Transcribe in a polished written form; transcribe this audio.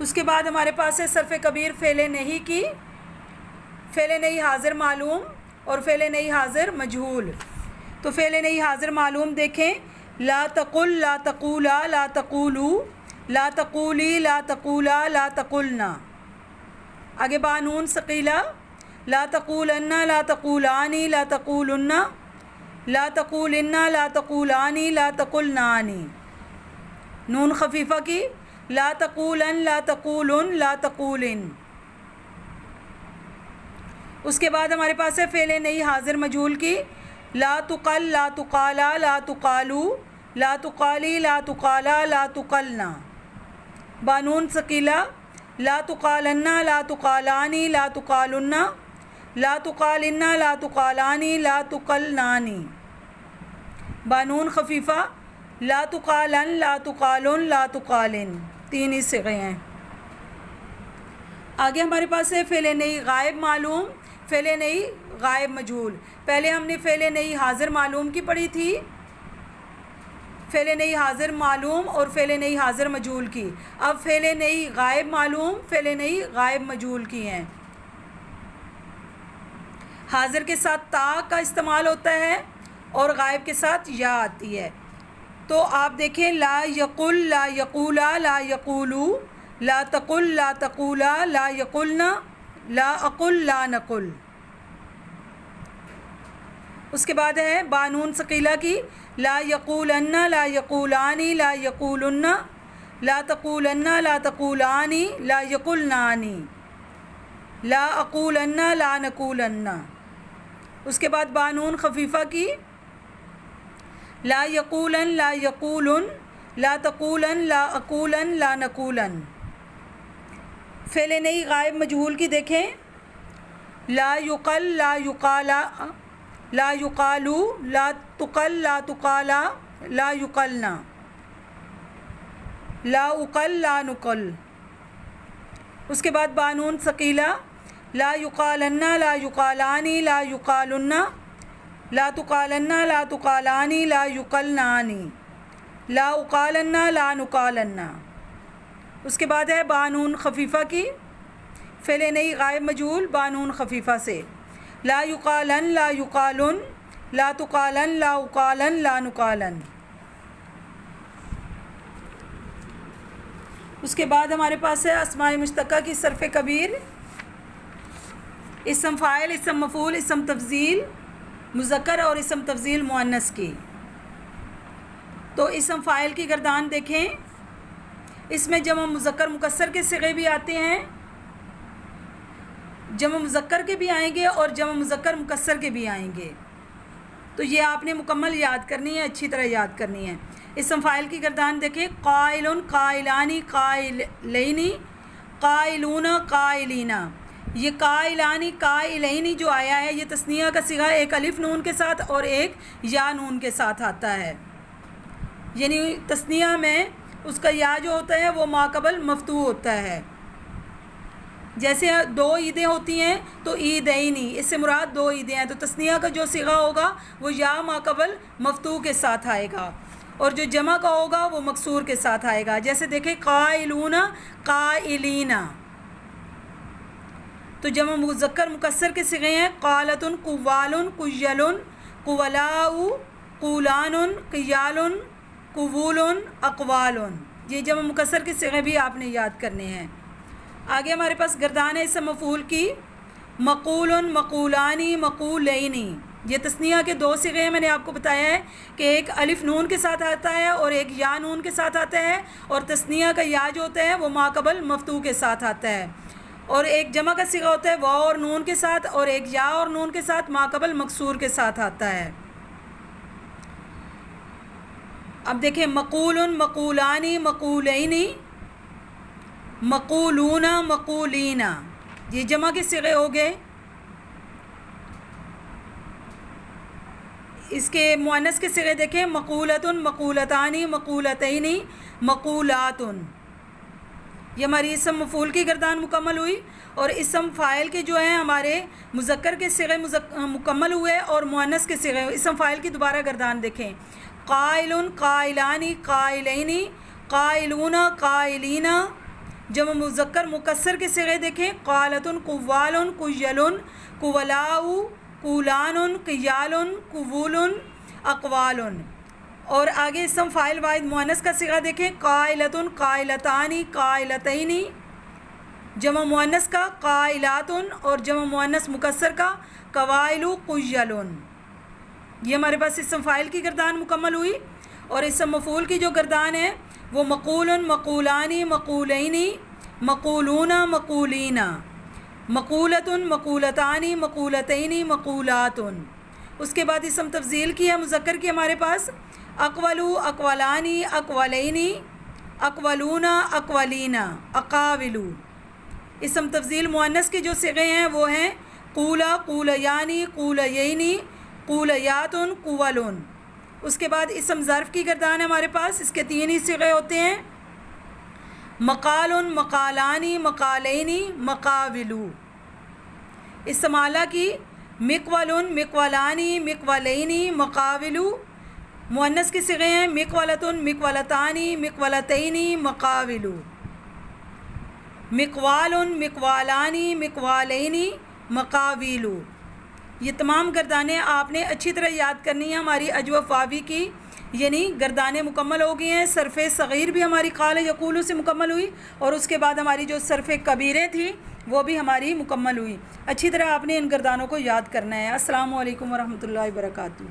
اس کے بعد ہمارے پاس ہے صرف کبیر فعل نہیں کی، فعل نہیں حاضر معلوم اور فعل نہیں حاضر مجہول۔ تو فعل نہیں حاضر معلوم دیکھیں، لا تقل، لا تقولا، لا تقولو، لا تقولی، لا تقولا، لا تقلنا۔ آگے بانون ثقیلہ، لا تقولن، لا تقولانی، لا تقولن، لا تقولن، لا تقولانی، لا تقلنانی۔ نون خفیفہ کی، لا تقولن، لا تقولن، لا تقولن۔ اس کے بعد ہمارے پاس ہے فعل نہیں حاضر مجہول کی، لا تقل، لا تقالا، لا تقالو، لا تقالی، لا تقالا، لا تقلنا۔ بانون ثقیلہ، لا تقالن، لا تقالانی، لا تقالن، لا تقالن، لا تقالانی، لا تقلنانی۔ بانون خفیفہ، لا تقالن، لا تقالن، لا تقالن۔ تین ہی صیغے ہیں۔ آگے ہمارے پاس ہے فعل نہیں غائب معلوم، فعل نہیں غائب مجہول۔ پہلے ہم نے فعل نہیں حاضر معلوم کی پڑھی تھی، فعل نہیں حاضر معلوم اور فعل نہیں حاضر مجہول کی۔ اب فعل نہیں غائب معلوم، فعل نہیں غائب مجہول کی ہیں۔ حاضر کے ساتھ تا کا استعمال ہوتا ہے اور غائب کے ساتھ یا آتی ہے۔ تو آپ دیکھیں، لا یقل، لا یقولا، لا یقولو، لا تقل، لا تقولا، لا یقلنا، لا اقل، لا نقل۔ اس کے بعد ہے بانون ثقیلہ کی، لا یقولن، لا یقولانی، لا یقولن، لا تقولن، لا تقولانی، لا یقلنانی، لا اقولن، لا نقولن۔ اس کے بعد بانون خفیفہ کی، لا یقولن، لا یقولن، لا تقولن، لا اقولن، لا نقولن۔ فعل نہیں غائب مجہول کی دیکھیں، لا یقل، لا یقالا، لا یقالو، لا تقل، لا تقالا، لا یقلنا، لا اقل، لا نقل۔ اس کے بعد بانون ثقیلہ، لا یقالن، لا یقالانی، لا یقالن، لا تقالن، لا تقالانی، لا یقلنانی، لا اقالن، لا نقالن۔ اس کے بعد ہے بانون خفیفہ کی، فعل نہیں غائب مجہول بانون خفیفہ سے، لا یقالن، لا یقالن، لا تقالن، لا اقالن، لا نقالن۔ اس کے بعد ہمارے پاس ہے اسماء مشتقہ کی صرف کبیر، اسم فاعل، اسم مفعول، اسم تفضیل مذکر اور اسم تفضیل مؤنث کی۔ تو اسم فاعل کی گردان دیکھیں، اس میں جمع مذکر مکسر کے صیغے بھی آتے ہیں، جمع مذکر کے بھی آئیں گے اور جمع مذکر مکسر کے بھی آئیں گے۔ تو یہ آپ نے مکمل یاد کرنی ہے، اچھی طرح یاد کرنی ہے۔ اسم فاعل کی گردان دیکھیں، قائل، قائلانی، قائلینی، قائلون، قائلینا۔ یہ قائلانی، قائلینی جو آیا ہے یہ تثنیہ کا صیغہ ایک الف نون کے ساتھ اور ایک یا نون کے ساتھ آتا ہے، یعنی تثنیہ میں اس کا یا جو ہوتا ہے وہ ماقبل مفتوح ہوتا ہے۔ جیسے دو عیدیں ہوتی ہیں تو عیدینی، اس سے مراد دو عیدیں ہیں، تو تثنیہ کا جو صیغہ ہوگا وہ یا ماقبل مفتوح کے ساتھ آئے گا اور جو جمع کا ہوگا وہ مکسور کے ساتھ آئے گا۔ جیسے دیکھیں قائلون، قائلینا۔ تو جمع مذکر مکسر کے صیغے ہیں قالۃ، قوال، قیل، قولاء، قولان، قیال، قوول، اقوال۔ یہ جمع مکسر کے صیغے بھی آپ نے یاد کرنے ہیں۔ آگے ہمارے پاس گردان ہے اسم مفعول کی، مقول، مقولانی، مقولینی۔ یہ تثنیہ کے دو صیغے ہیں، میں نے آپ کو بتایا ہے کہ ایک الف نون کے ساتھ آتا ہے اور ایک یا نون کے ساتھ آتا ہے، اور تثنیہ کا یا جو ہوتا ہے وہ ماقبل مفتوح کے ساتھ آتا ہے، اور ایک جمع کا صیغہ ہوتا ہے واو اور نون کے ساتھ، اور ایک یا اور نون کے ساتھ ماقبل مکسور کے ساتھ آتا ہے۔ اب دیکھیں مقول، مقولانی، مقولینی، مقولون، مقولینا، یہ جمع کے صیغے ہو گئے۔ اس کے مؤنث کے صیغے دیکھیں مقولۃ، مقولتانی، مقولتینی، مقولات۔ یہ ہماری اسم مفعول کی گردان مکمل ہوئی، اور اسم فاعل کے جو ہیں ہمارے مذکر کے صیغے مکمل ہوئے اور مؤنث کے صیغے۔ اسم فاعل کی دوبارہ گردان دیکھیں، قائل، قائلانی، قائلینی، قائلون، قائلینا، جمع مذکر مکسر کے صیغے دیکھیں، قالتن، قوالن، قیلن، قولاؤ، قولان، قیالن، قوولن، اقوالن۔ اور آگے اسم فاعل واحد مؤنث کا صیغہ دیکھیں، قائلتن، قائلتانی، قائلتینی۔ جمع مؤنث کا قائلاتن اور جمع مؤنث مکسر کا قوائل، قیلن۔ یہ ہمارے پاس اسم فاعل کی گردان مکمل ہوئی۔ اور اسم مفعول کی جو گردان ہے وہ مقولن، مقولانی، مقولینی، مقولون، مقولین، مقولتن، مقولتانی، مقولتینی، مقولاتن۔ اس کے بعد اسم تفضیل کی ہے مذکر کی ہمارے پاس، اقولو، اقولانی، اقولینی، اقولون، اقولین، اقاولو۔ اسم تفضیل مؤنث کے جو صیغے ہیں وہ ہیں قولا، قولیانی، قولینی، قولیاتن، قولن۔ اس کے بعد اسم ظرف کی گردان ہے ہمارے پاس، اس کے 3 ہی صیغے ہوتے ہیں، مقالن، مقالانی، مقالینی، مقاولو۔ اسم آلہ کی مقولن، مقولانی، مقولینی، مقاولو۔ مؤنث کے صیغے ہیں مقولتن، مقولتانی، مقولتینی، مقاولو۔ مقوالن، مقوالانی، مقوالینی، مقاویلو۔ یہ تمام گردانیں آپ نے اچھی طرح یاد کرنی ہیں ہماری اجوف واوی کی، یعنی گردانیں مکمل ہو گئی ہیں۔ صرف صغیر بھی ہماری قال یقول سے مکمل ہوئی، اور اس کے بعد ہماری جو صرف کبیریں تھیں وہ بھی ہماری مکمل ہوئی۔ اچھی طرح آپ نے ان گردانوں کو یاد کرنا ہے۔ السلام علیکم ورحمۃ اللہ وبرکاتہ۔